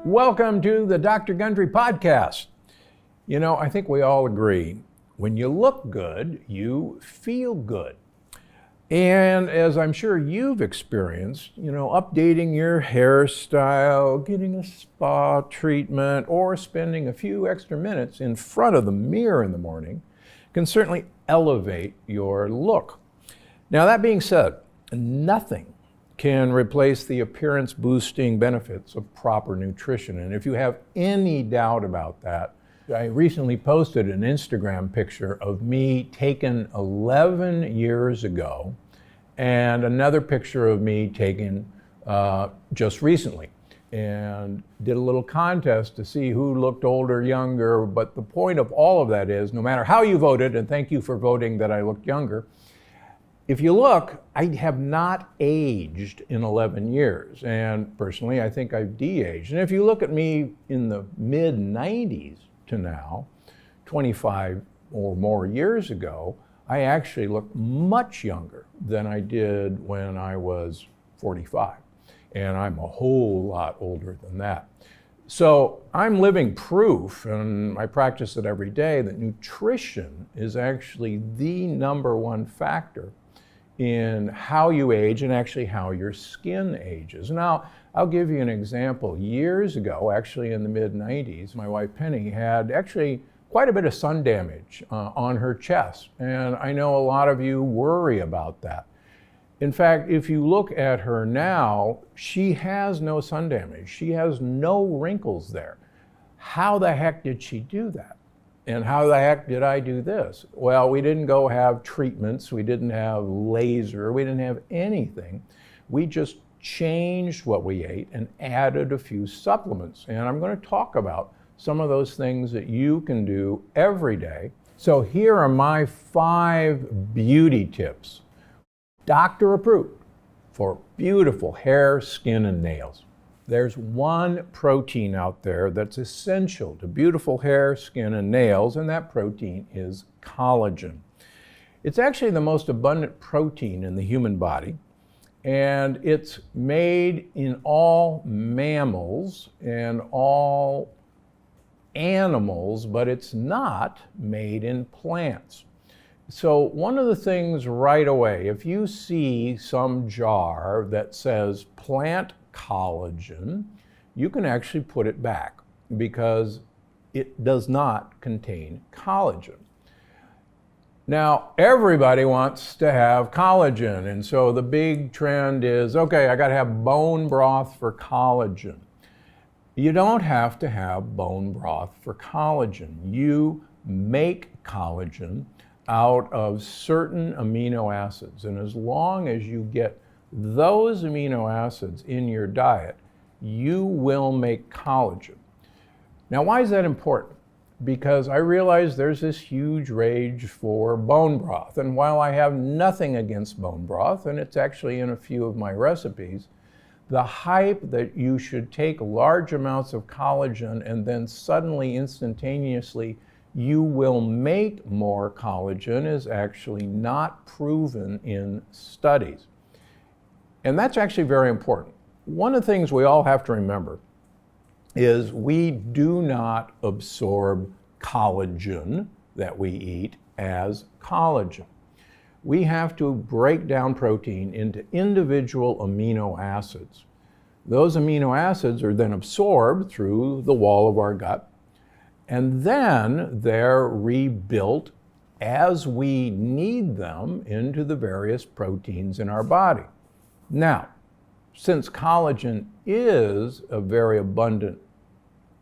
Welcome to the Dr. Gundry podcast. You know, I think we all agree, when you look good, you feel good. And as I'm sure you've experienced, updating your hairstyle, getting a spa treatment, or spending a few extra minutes in front of the mirror in the morning can certainly elevate your look. Now, that being said, nothing can replace the appearance boosting benefits of proper nutrition. And if you have any doubt about that, I recently posted an Instagram picture of me taken 11 years ago and another picture of me taken just recently, and did a little contest to see who looked older, younger. But the point of all of that is, no matter how you voted, and thank you for voting that I looked younger, if you look, I have not aged in 11 years. And personally, I think I've de-aged. And if you look at me in the mid-90s to now, 25 or more years ago, I actually look much younger than I did when I was 45. And I'm a whole lot older than that. So I'm living proof, and I practice it every day, that nutrition is actually the number one factor in how you age and actually how your skin ages. Now, I'll give you an example. Years ago, actually in the mid-90s, my wife Penny had actually quite a bit of sun damage on her chest. And I know a lot of you worry about that. In fact, if you look at her now, she has no sun damage. She has no wrinkles there. How the heck did she do that? And how the heck did I do this? Well, we didn't go have treatments. We didn't have laser. We didn't have anything. We just changed what we ate and added a few supplements. And I'm going to talk about some of those things that you can do every day. So here are my 5 beauty tips, doctor approved, for beautiful hair, skin, and nails. There's one protein out there that's essential to beautiful hair, skin, and nails, and that protein is collagen. It's actually the most abundant protein in the human body, and it's made in all mammals and all animals, but it's not made in plants. So one of the things right away, if you see some jar that says plant collagen, you can actually put it back because it does not contain collagen. Now, everybody wants to have collagen, and so the big trend is, okay, I gotta have bone broth for collagen. You don't have to have bone broth for collagen. You make collagen out of certain amino acids, and as long as you get those amino acids in your diet, you will make collagen. Now, why is that important? Because I realize there's this huge rage for bone broth. And while I have nothing against bone broth, and it's actually in a few of my recipes, the hype that you should take large amounts of collagen and then suddenly, instantaneously, you will make more collagen is actually not proven in studies. And that's actually very important. One of the things we all have to remember is we do not absorb collagen that we eat as collagen. We have to break down protein into individual amino acids. Those amino acids are then absorbed through the wall of our gut, and then they're rebuilt as we need them into the various proteins in our body. Now, since collagen is a very abundant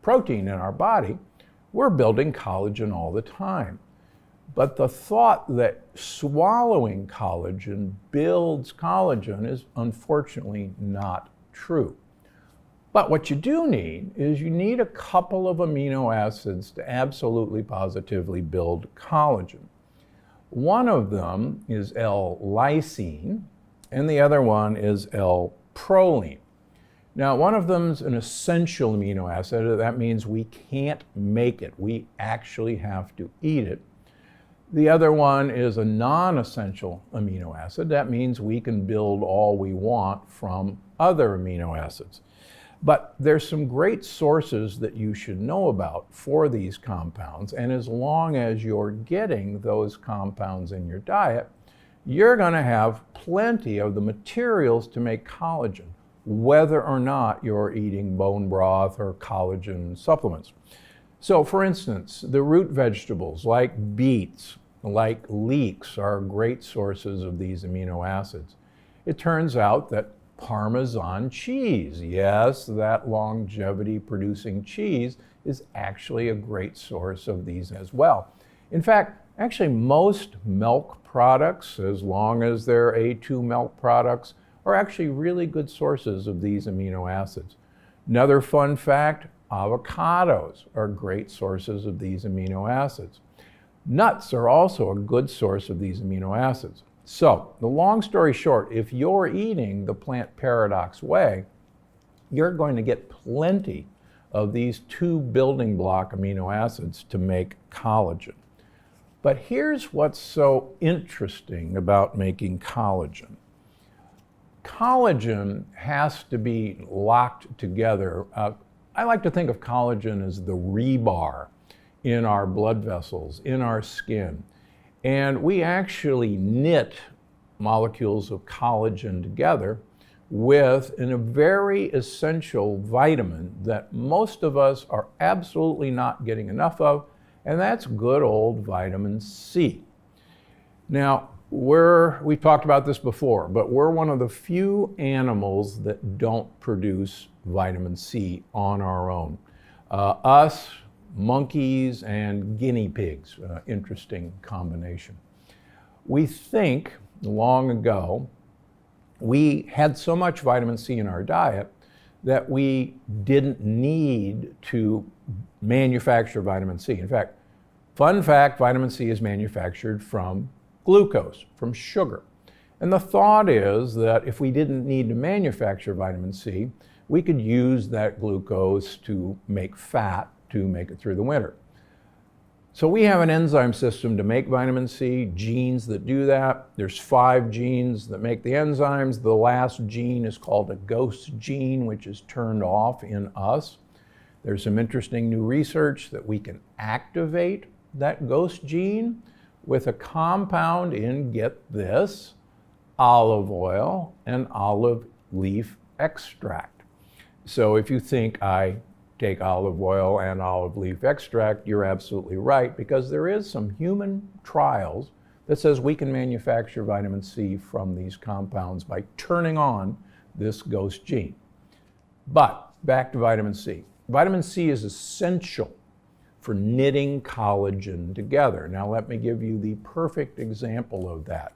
protein in our body, we're building collagen all the time. But the thought that swallowing collagen builds collagen is unfortunately not true. But what you do need is you need a couple of amino acids to absolutely positively build collagen. One of them is L-lysine, and the other one is L-proline. Now, one of them's an essential amino acid. That means we can't make it. We actually have to eat it. The other one is a non-essential amino acid. That means we can build all we want from other amino acids. But there's some great sources that you should know about for these compounds, and as long as you're getting those compounds in your diet, you're going to have plenty of the materials to make collagen, whether or not you're eating bone broth or collagen supplements. So for instance, the root vegetables like beets, like leeks, are great sources of these amino acids. It turns out that Parmesan cheese, yes, that longevity producing cheese, is actually a great source of these as well. In fact, actually most milk products, as long as they're A2 milk products, are actually really good sources of these amino acids. Another fun fact, avocados are great sources of these amino acids. Nuts are also a good source of these amino acids. So, the long story short, if you're eating the Plant Paradox way, you're going to get plenty of these 2 building block amino acids to make collagen. But here's what's so interesting about making collagen. Collagen has to be locked together. I like to think of collagen as the rebar in our blood vessels, in our skin. And we actually knit molecules of collagen together with a very essential vitamin that most of us are absolutely not getting enough of, and that's good old vitamin C. Now, we've talked about this before, but we're one of the few animals that don't produce vitamin C on our own. Us, monkeys, and guinea pigs, interesting combination. We think long ago we had so much vitamin C in our diet that we didn't need to manufacture vitamin C. In fact, fun fact, vitamin C is manufactured from glucose, from sugar. And the thought is that if we didn't need to manufacture vitamin C, we could use that glucose to make fat to make it through the winter. So we have an enzyme system to make vitamin C, genes that do that. There's 5 genes that make the enzymes. The last gene is called a ghost gene, which is turned off in us. There's some interesting new research that we can activate that ghost gene with a compound in, get this, olive oil and olive leaf extract. So if you think I take olive oil and olive leaf extract, you're absolutely right, because there is some human trials that says we can manufacture vitamin C from these compounds by turning on this ghost gene. But back to vitamin C. Vitamin C is essential for knitting collagen together. Now let me give you the perfect example of that.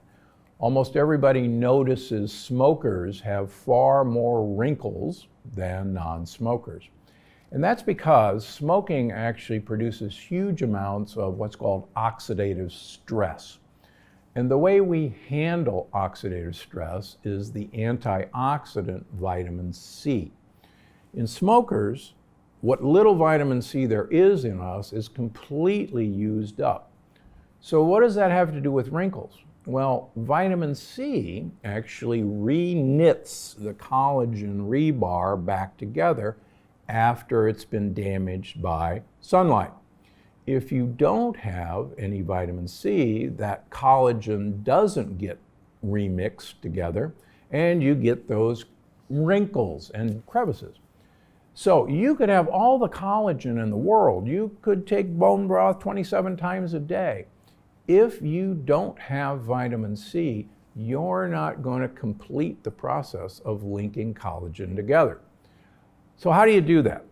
Almost everybody notices smokers have far more wrinkles than non-smokers. And that's because smoking actually produces huge amounts of what's called oxidative stress. And the way we handle oxidative stress is the antioxidant vitamin C. In smokers, what little vitamin C there is in us is completely used up. So what does that have to do with wrinkles? Well, vitamin C actually re-knits the collagen rebar back together after it's been damaged by sunlight. If you don't have any vitamin C, that collagen doesn't get remixed together, and you get those wrinkles and crevices. So you could have all the collagen in the world. You could take bone broth 27 times a day. If you don't have vitamin C, you're not going to complete the process of linking collagen together. So how do you do that?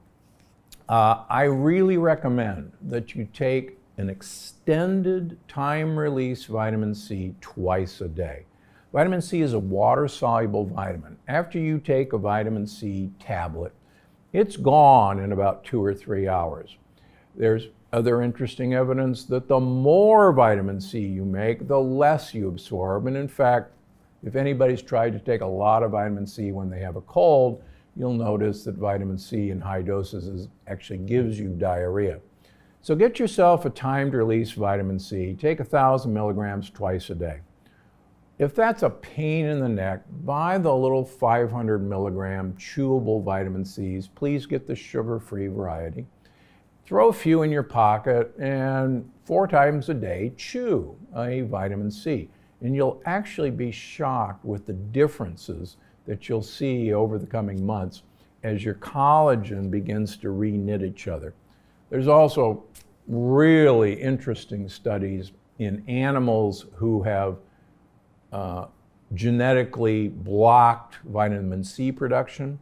I really recommend that you take an extended time-release vitamin C twice a day. Vitamin C is a water-soluble vitamin. After you take a vitamin C tablet, it's gone in about 2 or 3 hours. There's other interesting evidence that the more vitamin C you make, the less you absorb. And in fact, if anybody's tried to take a lot of vitamin C when they have a cold, you'll notice that vitamin C in high doses actually gives you diarrhea. So get yourself a timed release vitamin C. Take 1,000 milligrams twice a day. if that's a pain in the neck, buy the little 500 milligram chewable vitamin C's. Please get the sugar-free variety. Throw a few in your pocket and 4 times a day chew a vitamin C. And you'll actually be shocked with the differences that you'll see over the coming months as your collagen begins to re-knit each other. There's also really interesting studies in animals who have genetically blocked vitamin C production.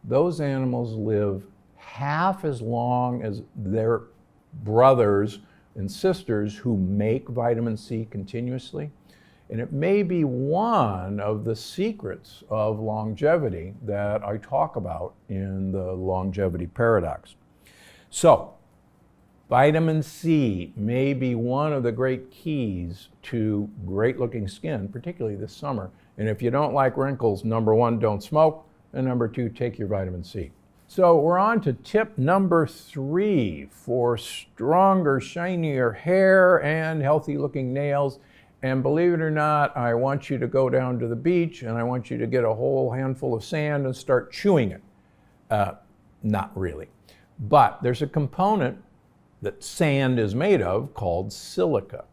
Those animals live half as long as their brothers and sisters who make vitamin C continuously. And it may be one of the secrets of longevity that I talk about in the longevity paradox. So, vitamin C may be one of the great keys to great looking skin, particularly this summer. And if you don't like wrinkles, number 1, don't smoke, and number 2, take your vitamin C. So we're on to tip number 3 for stronger, shinier hair and healthy looking nails. And believe it or not, I want you to go down to the beach and I want you to get a whole handful of sand and start chewing it. Not really. But there's a component that sand is made of called silica.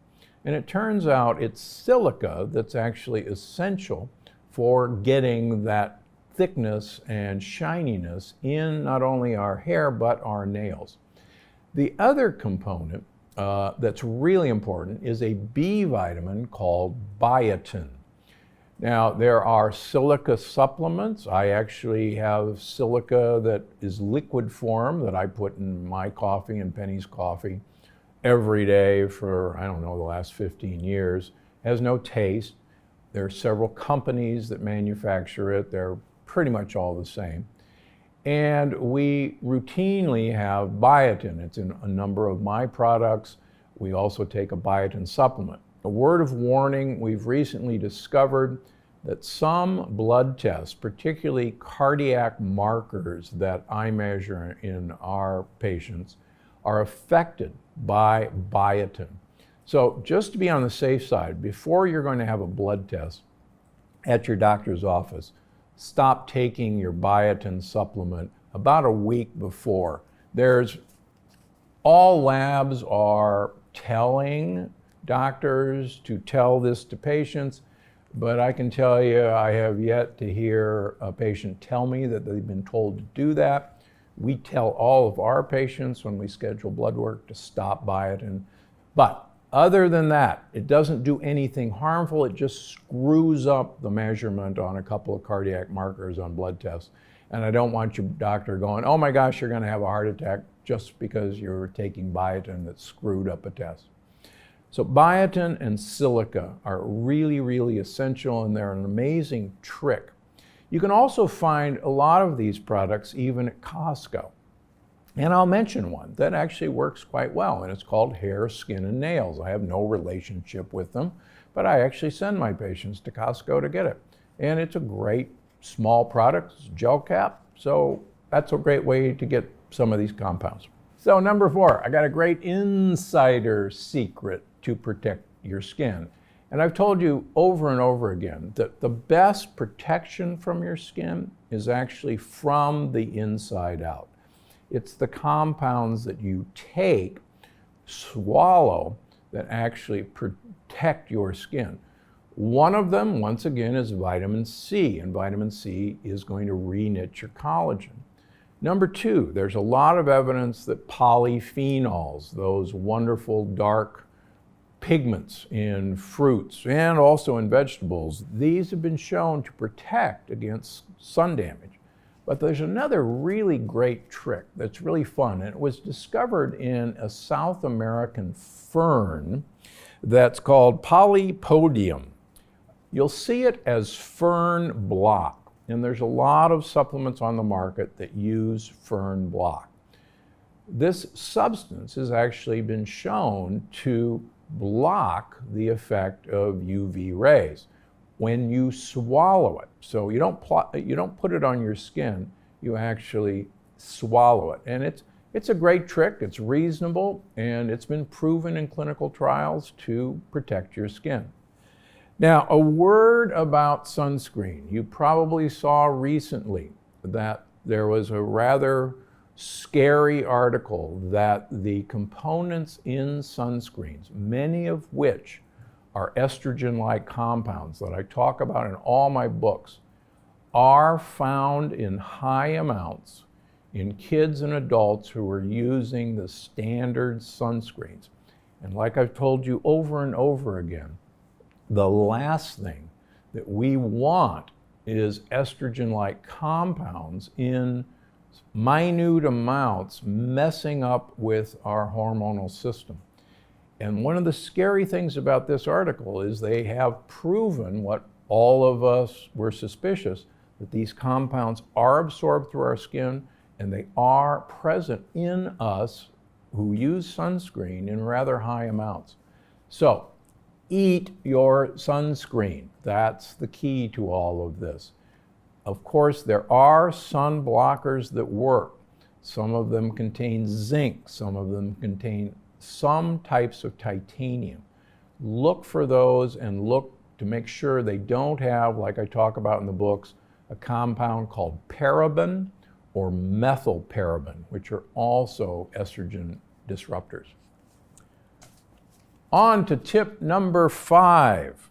And it turns out it's silica that's actually essential for getting that thickness and shininess in not only our hair but our nails. The other component that's really important is a B vitamin called biotin. Now, there are silica supplements. I actually have silica that is liquid form that I put in my coffee and Penny's coffee every day for, I don't know, the last 15 years. It has no taste. There are several companies that manufacture it. They're pretty much all the same. And we routinely have biotin. It's in a number of my products. We also take a biotin supplement. A word of warning, we've recently discovered that some blood tests, particularly cardiac markers that I measure in our patients, are affected by biotin. So just to be on the safe side, before you're going to have a blood test at your doctor's office, stop taking your biotin supplement about a week before. All labs are telling doctors to tell this to patients, but I can tell you I have yet to hear a patient tell me that they've been told to do that. We tell all of our patients when we schedule blood work to stop biotin. But other than that, it doesn't do anything harmful. It just screws up the measurement on a couple of cardiac markers on blood tests. And I don't want your doctor going, oh my gosh, you're going to have a heart attack just because you're taking biotin that screwed up a test. So biotin and silica are really, really essential, and they're an amazing trick. You can also find a lot of these products even at Costco. And I'll mention one that actually works quite well, and it's called Hair, Skin, and Nails. I have no relationship with them, but I actually send my patients to Costco to get it. And it's a great small product, it's a gel cap, so that's a great way to get some of these compounds. So number 4, I got a great insider secret to protect your skin. And I've told you over and over again that the best protection from your skin is actually from the inside out. It's the compounds that you take, swallow, that actually protect your skin. One of them, once again, is vitamin C, and vitamin C is going to re-knit your collagen. Number 2, there's a lot of evidence that polyphenols, those wonderful dark pigments in fruits and also in vegetables, these have been shown to protect against sun damage. But there's another really great trick that's really fun, and it was discovered in a South American fern that's called Polypodium. You'll see it as fern block, and there's a lot of supplements on the market that use fern block. This substance has actually been shown to block the effect of UV rays when you swallow it. So you don't put it on your skin, you actually swallow it. And it's a great trick, it's reasonable, and it's been proven in clinical trials to protect your skin. Now, a word about sunscreen. You probably saw recently that there was a rather scary article that the components in sunscreens, many of which are estrogen-like compounds that I talk about in all my books, are found in high amounts in kids and adults who are using the standard sunscreens. And like I've told you over and over again, the last thing that we want is estrogen-like compounds in minute amounts messing up with our hormonal system. And one of the scary things about this article is they have proven what all of us were suspicious, that these compounds are absorbed through our skin and they are present in us who use sunscreen in rather high amounts. So eat your sunscreen. That's the key to all of this. Of course, there are sun blockers that work. Some of them contain zinc, some of them contain some types of titanium. Look for those and look to make sure they don't have, like I talk about in the books, a compound called paraben or methylparaben, which are also estrogen disruptors. On to tip number 5.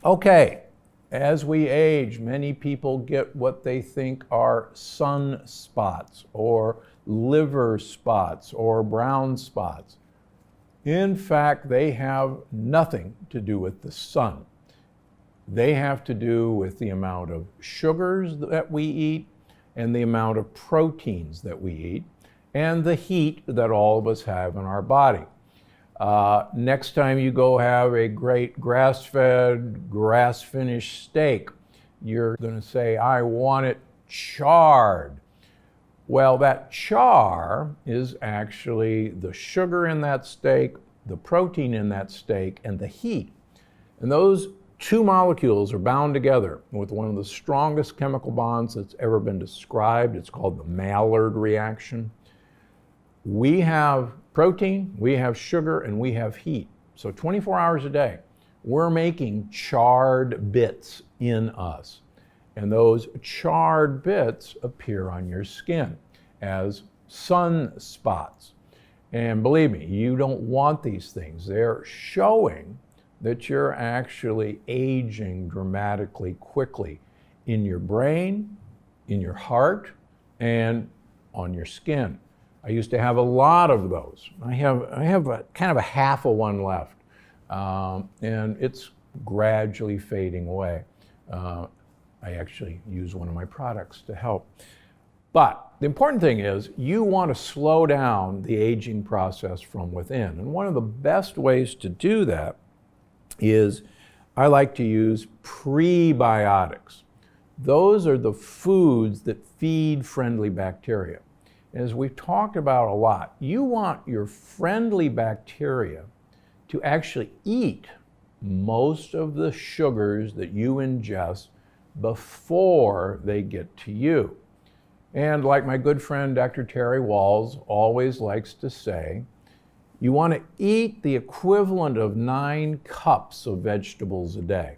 Okay, as we age, many people get what they think are sun spots or liver spots or brown spots. In fact, they have nothing to do with the sun. They have to do with the amount of sugars that we eat and the amount of proteins that we eat and the heat that all of us have in our body. Next time you go have a great grass-fed, grass-finished steak, you're going to say, I want it charred. Well, that char is actually the sugar in that steak, the protein in that steak, and the heat. And those two molecules are bound together with one of the strongest chemical bonds that's ever been described. It's called the Maillard reaction. We have protein, we have sugar, and we have heat. So 24 hours a day, we're making charred bits in us. And those charred bits appear on your skin as sunspots. And believe me, you don't want these things. They're showing that you're actually aging dramatically quickly in your brain, in your heart, and on your skin. I used to have a lot of those. I have a kind of a half of one left, and it's gradually fading away. I actually use one of my products to help. But the important thing is you want to slow down the aging process from within. And one of the best ways to do that is I like to use prebiotics. Those are the foods that feed friendly bacteria. As we've talked about a lot, you want your friendly bacteria to actually eat most of the sugars that you ingest before they get to you. And like my good friend Dr. Terry Walls always likes to say, you want to eat the equivalent of 9 cups of vegetables a day.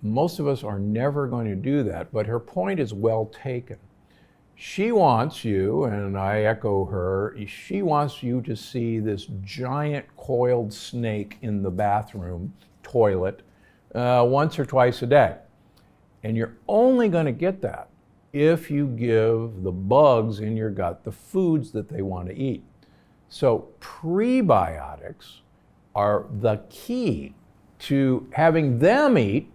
Most of us are never going to do that, but her point is well taken. She wants you, and I echo her, she wants you to see this giant coiled snake in the bathroom toilet once or twice a day. And you're only going to get that if you give the bugs in your gut the foods that they want to eat. So prebiotics are the key to having them eat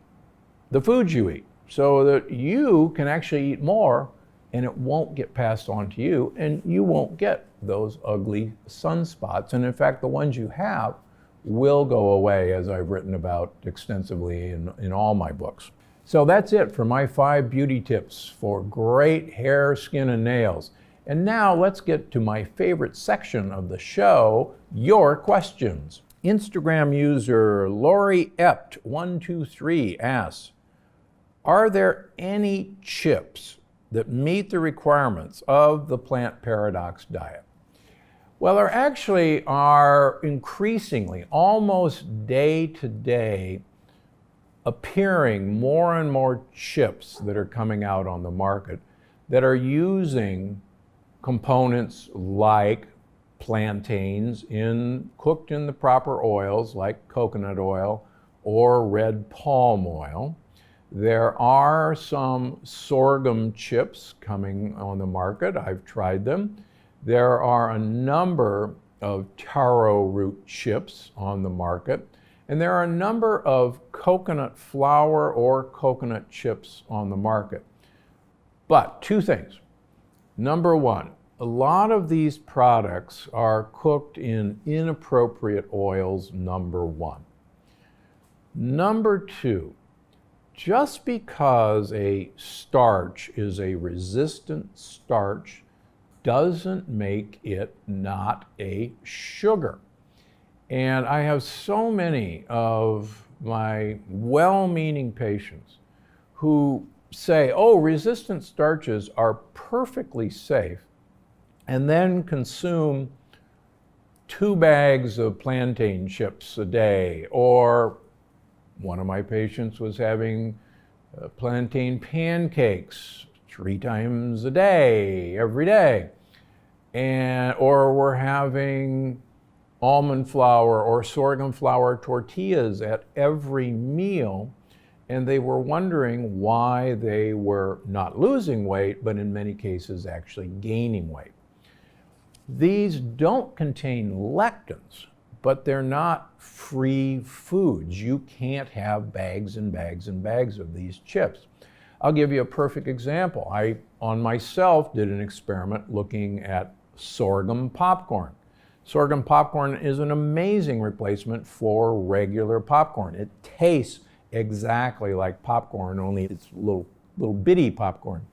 the foods you eat so that you can actually eat more and it won't get passed on to you and you won't get those ugly sunspots. And in fact, the ones you have will go away, as I've written about extensively in all my books. So that's it for my 5 beauty tips for great hair, skin, and nails. And now let's get to my favorite section of the show, your questions. Instagram user Lori Ept123 asks, are there any chips that meet the requirements of the Plant Paradox diet? Well, there actually are increasingly, almost day to day, appearing more and more chips that are coming out on the market that are using components like plantains cooked in the proper oils like coconut oil or red palm oil. There are some sorghum chips coming on the market. I've tried them. There are a number of taro root chips on the market. And there are a number of coconut flour or coconut chips on the market. But two things. Number one, a lot of these products are cooked in inappropriate oils, number one. Number two, just because a starch is a resistant starch doesn't make it not a sugar. And I have so many of my well-meaning patients who say, oh, resistant starches are perfectly safe, and then consume 2 bags of plantain chips a day. Or one of my patients was having plantain pancakes 3 times a day, every day. Or we're having almond flour or sorghum flour tortillas at every meal, and they were wondering why they were not losing weight, but in many cases actually gaining weight. These don't contain lectins, but they're not free foods. You can't have bags and bags and bags of these chips. I'll give you a perfect example. I, on myself, did an experiment looking at sorghum popcorn. Sorghum popcorn is an amazing replacement for regular popcorn. It tastes exactly like popcorn, only it's little bitty popcorn.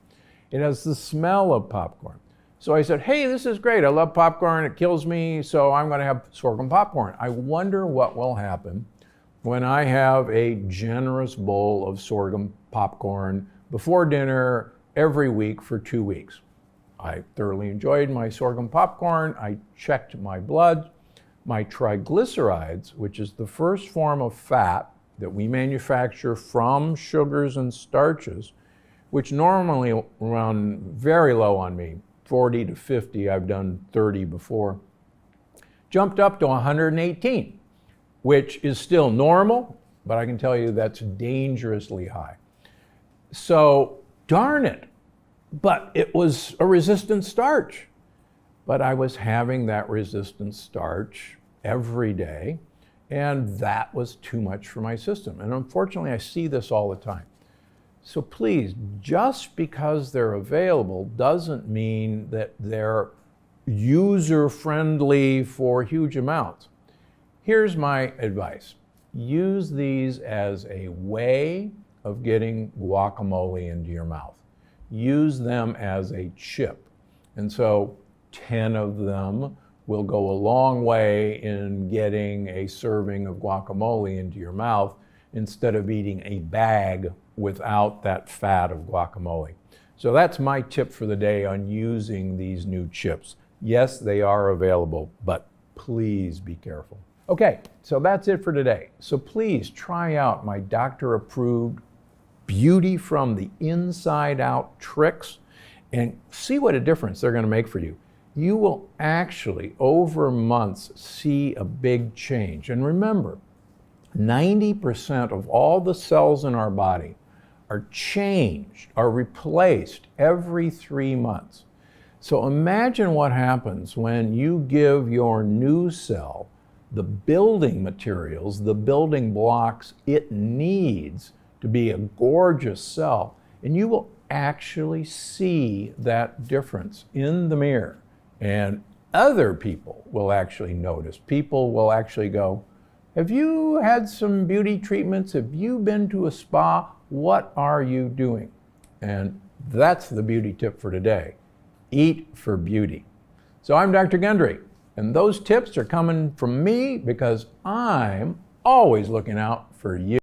It has the smell of popcorn. So I said, hey, this is great. I love popcorn. It kills me, so I'm going to have sorghum popcorn. I wonder what will happen when I have a generous bowl of sorghum popcorn before dinner every week for 2 weeks. I thoroughly enjoyed my sorghum popcorn. I checked my blood. My triglycerides, which is the first form of fat that we manufacture from sugars and starches, which normally run very low on me, 40 to 50, I've done 30 before, jumped up to 118, which is still normal, but I can tell you that's dangerously high. So, darn it. But it was a resistant starch. But I was having that resistant starch every day, and that was too much for my system. And unfortunately, I see this all the time. So please, just because they're available doesn't mean that they're user-friendly for huge amounts. Here's my advice. Use these as a way of getting guacamole into your mouth. Use them as a chip. And so 10 of them will go a long way in getting a serving of guacamole into your mouth instead of eating a bag without that fat of guacamole. So that's my tip for the day on using these new chips. Yes, they are available, but please be careful. Okay, so that's it for today. So please try out my doctor-approved Beauty from the Inside Out tricks and see what a difference they're going to make for you. You will actually, over months, see a big change. And remember, 90% of all the cells in our body are changed, are replaced every 3 months. So imagine what happens when you give your new cell the building materials, the building blocks it needs to be a gorgeous cell, and you will actually see that difference in the mirror. And other people will actually notice. People will actually go, have you had some beauty treatments? Have you been to a spa? What are you doing? And that's the beauty tip for today. Eat for beauty. So I'm Dr. Gundry, and those tips are coming from me because I'm always looking out for you.